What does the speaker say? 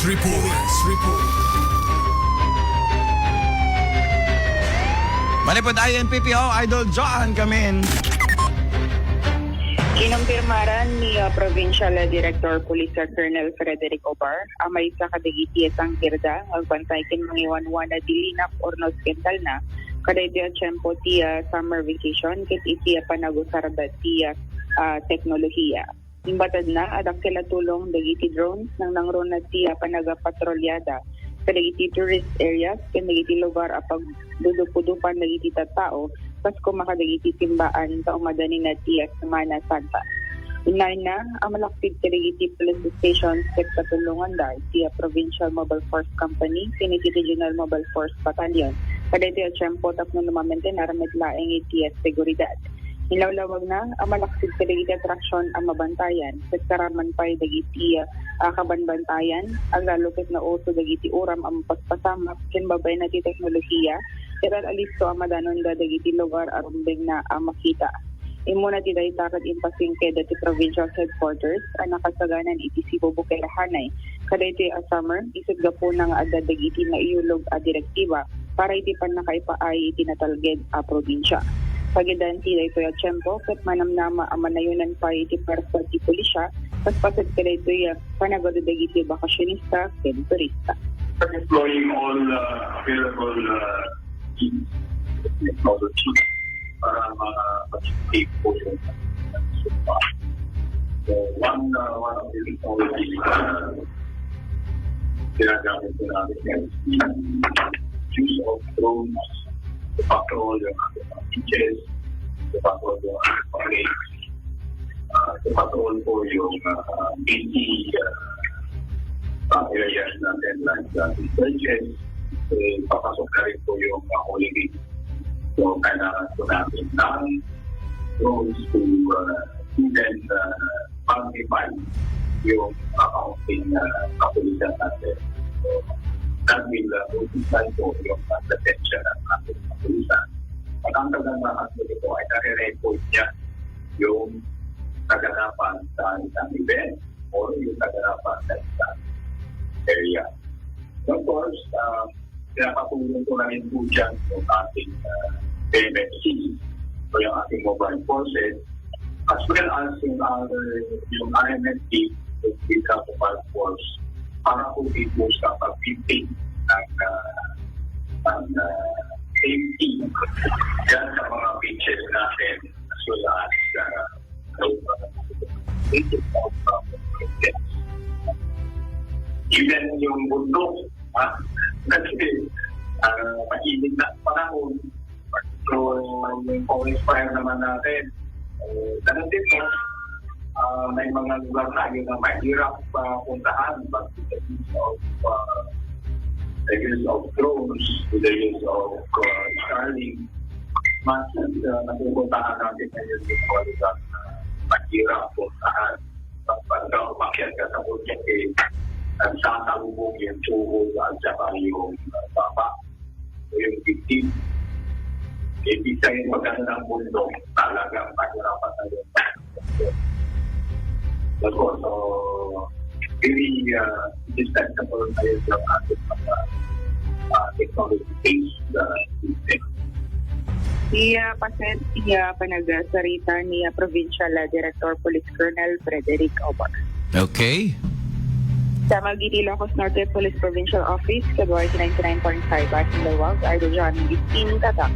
Malipod INPPO, Idol John Camin. Kinumpirmaran ni Provincial Director Police Colonel Frederick Obar ang may sa kadagiti sang hirda magbantay kin mangiwan-wan na dilinap or no skandal na kaday dia tiyempo tiya summer vacation kit itiya panagusarda tiya teknolohiya. Imbatad na adak sila tulong dagiti drones nang nangron na tiya panagapatrolyada sa dagiti tourist areas ken dagiti lugar apag dudupudupan dagiti tattao pasko makadagiti timbaan sa umadani na tiya Semana Santa. Inay na ang malakpid sa dagiti police stations ket katulungan da tiya Provincial Mobile Force Company Trinity Regional Mobile Force Battalion kada tiya tiyempo tapno lumamente naramit laeng itiya seguridad. Hilawlawag na ang malaksid sa dagiti atraksyon ang mabantayan ket karaman pay dagiti kabanbantayan ang lalukit na uso dagiti uram ang paspasamak ken babay na ti teknolohiya ket alisto ang madanon da dagiti lugar arumbeng na makita. Imo na ti dayta ket impasingke dati provincial headquarters ang nakasaganan iti Cebu Bukirahanay kada iti summer isud gapo nang adda dagiti na iulog a direktiba para iti panakaipaay iti natalged a probinsya. Pagidan ti daytoy a tiyempo ket manamnama ang manayunan pa iti perso ti pulisya paspaset ka daytoy panagado dagiti bakasyonista ken turista. Deploying all available technology para ma-achieve po yung supa. So one of the technology ginagamit po namin is the use of drones to patrol yung beaches, to patrol yung lakes, to patrol po yung busy areas natin like bridges, papasok na rin po yung holiday. So, kailangan po natin ng drones to even magnify yung accounting kapulisan natin. So, that will multiply po yung attention ng ating kapulisan. At ang kaganapan po ito ay nare-report niya yung kaganapan sa isang event o yung kaganapan sa isang area. So, of course, pinapatulong ko na rin po dyan yung ating PMFC o yung ating mobile forces as well as yung RMFC yung Bidra Mobile Force para po dito sa pag-maintain ng safety dyan sa mga beaches natin as well as even yung bundok kasi mainit na panahon. So, yung forest fire naman natin, ganun din po, may mga lugar tayo na mahirap puntahan but with the use of drones, with the use of Starlink, mas napupuntahan natin ngayon yung mga lugar na mahirap puntahan. Pagka umakyat ka sa project nagsasalubong yung tuhod at saka yung baba o yung victim. Ibig sabihin maganda ng mundo, talagang pahirapan na yun. So, very indispensable tayo sa ating mga technology-based system. Iya panagsarita ni Provincial Director Police Colonel Frederick Obar. Okay. Sa Magiti Ilocos Norte Police Provincial Office, February 99.5 Basin Lawag, Idol John Gistin Tatak.